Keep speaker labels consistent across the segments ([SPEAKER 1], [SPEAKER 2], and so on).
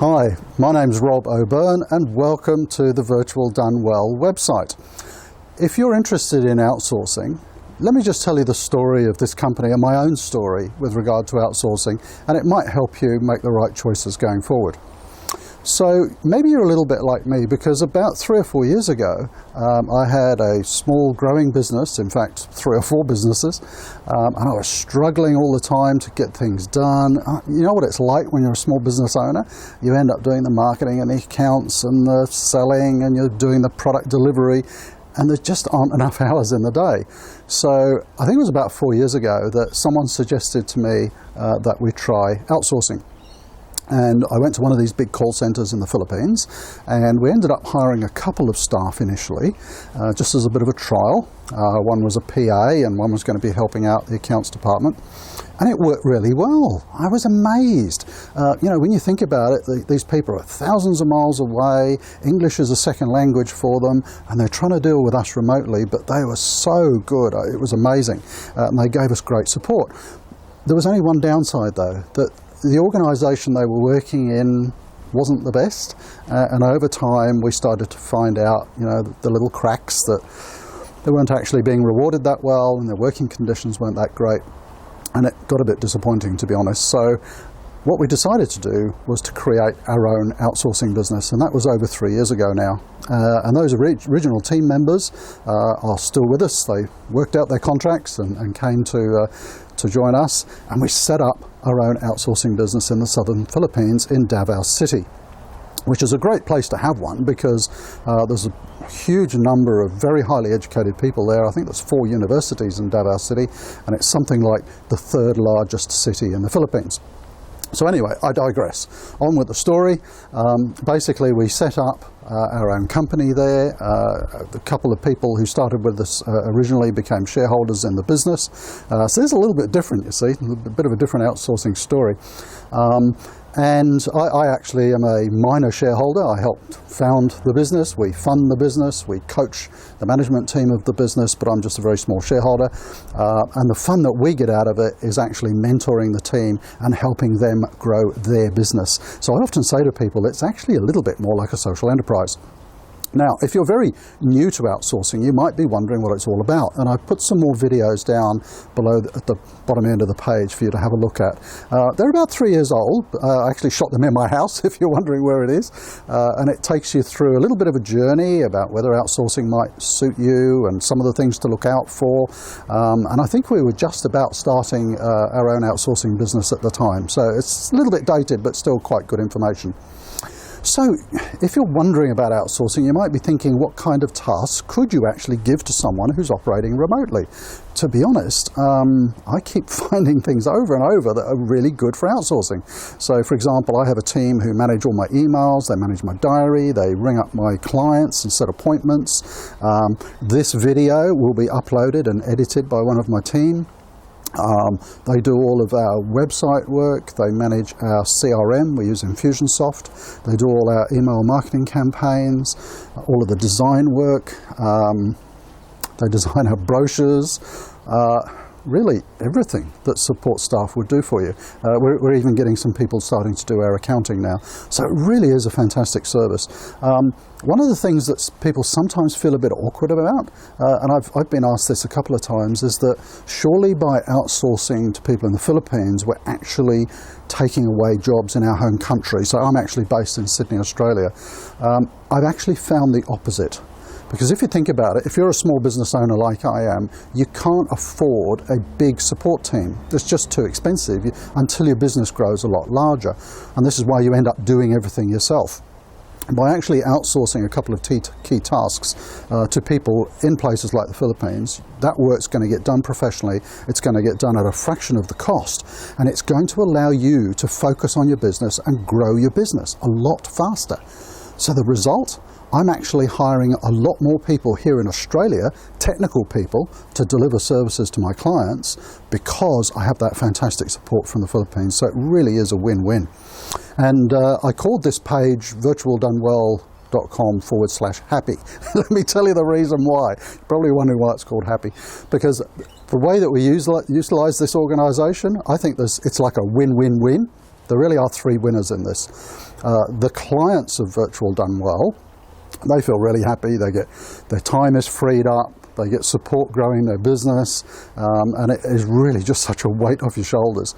[SPEAKER 1] Hi, my name's Rob O'Byrne and welcome to the Virtual Done Well website. If you're interested in outsourcing, let me just tell you the story of this company and my own story with regard to outsourcing, and it might help you make the right choices going forward. So maybe you're a little bit like me, because about 3 or 4 years ago I had a small growing business, in fact 3 or 4 businesses, and I was struggling all the time to get things done. You know what it's like when you're a small business owner? You end up doing the marketing and the accounts and the selling, and you're doing the product delivery, and there just aren't enough hours in the day. So I think it was about 4 years ago that someone suggested to me that we try outsourcing. And I went to one of these big call centers in the Philippines, and we ended up hiring a couple of staff initially, just as a bit of a trial. One was a PA and one was going to be helping out the accounts department. And it worked really well. I was amazed. You know, when you think about it, these people are thousands of miles away, English is a second language for them, and they're trying to deal with us remotely, but they were so good. It was amazing. And they gave us great support. There was only one downside though, that the organisation they were working in wasn't the best, and over time we started to find out, you know, the little cracks, that they weren't actually being rewarded that well and their working conditions weren't that great, and it got a bit disappointing, to be honest. So what we decided to do was to create our own outsourcing business, and that was over 3 years ago now. And those original team members are still with us. They worked out their contracts and came to join us, and we set up our own outsourcing business in the southern Philippines in Davao City, which is a great place to have one, because there's a huge number of very highly educated people there. I think there's 4 universities in Davao City, and it's something like the 3rd largest city in the Philippines. So anyway, I digress. On with the story. Basically, we set up our own company there. The couple of people who started with us originally became shareholders in the business. So it's a little bit different, you see, a bit of a different outsourcing story. And I actually am a minor shareholder. I helped found the business, we fund the business, we coach the management team of the business, but I'm just a very small shareholder. And the fun that we get out of it is actually mentoring the team and helping them grow their business. So I often say to people, it's actually a little bit more like a social enterprise. Now, if you're very new to outsourcing, you might be wondering what it's all about, and I've put some more videos down below at the bottom end of the page for you to have a look at. They're about 3 years old. I actually shot them in my house, if you're wondering where it is, and it takes you through a little bit of a journey about whether outsourcing might suit you and some of the things to look out for. And I think we were just about starting our own outsourcing business at the time, so it's a little bit dated, but still quite good information. So if you're wondering about outsourcing, you might be thinking, what kind of tasks could you actually give to someone who's operating remotely? To be honest, I keep finding things over and over that are really good for outsourcing. So for example, I have a team who manage all my emails, they manage my diary, they ring up my clients and set appointments. This video will be uploaded and edited by one of my team. They do all of our website work, they manage our CRM, we use Infusionsoft, they do all our email marketing campaigns, all of the design work, they design our brochures, really everything that support staff would do for you. We're even getting some people starting to do our accounting now. So it really is a fantastic service. One of the things that people sometimes feel a bit awkward about, and I've been asked this a couple of times, is that surely by outsourcing to people in the Philippines, we're actually taking away jobs in our home country. So I'm actually based in Sydney, Australia. I've actually found the opposite. Because if you think about it, if you're a small business owner like I am, you can't afford a big support team. It's just too expensive until your business grows a lot larger. And this is why you end up doing everything yourself. By actually outsourcing a couple of key tasks to people in places like the Philippines, that work's going to get done professionally, it's going to get done at a fraction of the cost, and it's going to allow you to focus on your business and grow your business a lot faster. So the result? I'm actually hiring a lot more people here in Australia, technical people, to deliver services to my clients because I have that fantastic support from the Philippines. So it really is a win-win. And I called this page virtualdonewell.com/happy. Let me tell you the reason why. You're probably wondering why it's called happy. Because the way that we utilize this organization, I think it's like a win-win-win. there really are three winners in this. The clients of Virtual Done Well, they feel really happy. They get, their time is freed up. They get support growing their business, and it is really just such a weight off your shoulders.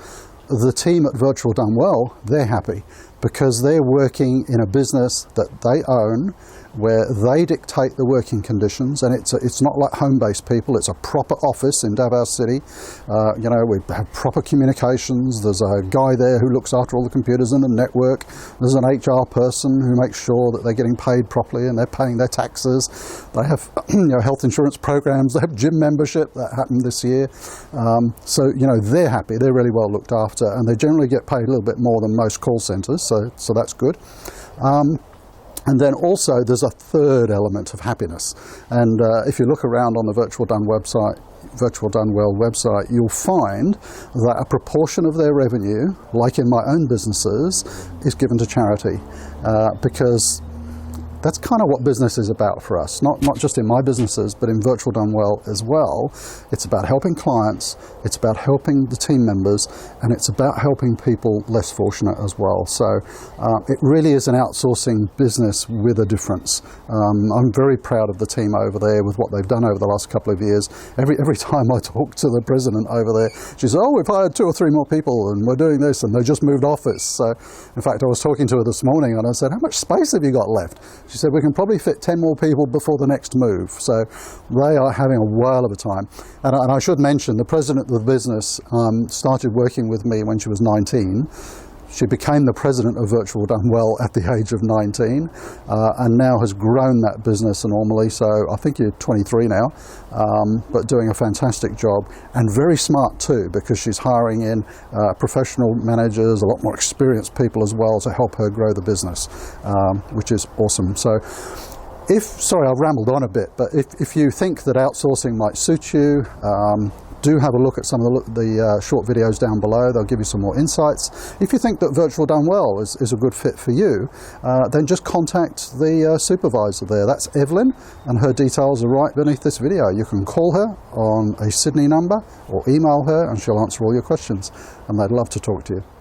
[SPEAKER 1] The team at Virtual Done Well, they're happy because they're working in a business that they own, where they dictate the working conditions, and it's not like home-based people. It's a proper office in Davao City. You know, we have proper communications. There's a guy there who looks after all the computers in the network. There's an HR person who makes sure that they're getting paid properly and they're paying their taxes. They have health insurance programs. They have gym membership. That happened this year. So they're happy. They're really well looked after, and they generally get paid a little bit more than most call centres. So that's good. And then also there's a third element of happiness. And if you look around on the Virtual Done Well website, you'll find that a proportion of their revenue, like in my own businesses, is given to charity. Because that's kind of what business is about for us, not just in my businesses, but in Virtual Done Well as well. It's about helping clients, it's about helping the team members, and it's about helping people less fortunate as well. So it really is an outsourcing business with a difference. I'm very proud of the team over there with what they've done over the last couple of years. Every time I talk to the president over there, she says, oh, we've hired 2 or 3 more people and we're doing this, and they just moved office. So in fact, I was talking to her this morning and I said, how much space have you got left? She said, we can probably fit 10 more people before the next move. So they are having a whale of a time. And I should mention, the president of the business started working with me when she was 19. She became the president of Virtual Done Well at the age of 19, and now has grown that business enormously. So I think you're 23 now, but doing a fantastic job, and very smart too, because she's hiring in professional managers, a lot more experienced people as well to help her grow the business, which is awesome. So sorry, I've rambled on a bit, but if you think that outsourcing might suit you, do have a look at some of the short videos down below. They'll give you some more insights. If you think that Virtual Done Well is a good fit for you, then just contact the supervisor there. That's Evelyn, and her details are right beneath this video. You can call her on a Sydney number or email her, and she'll answer all your questions, and they'd love to talk to you.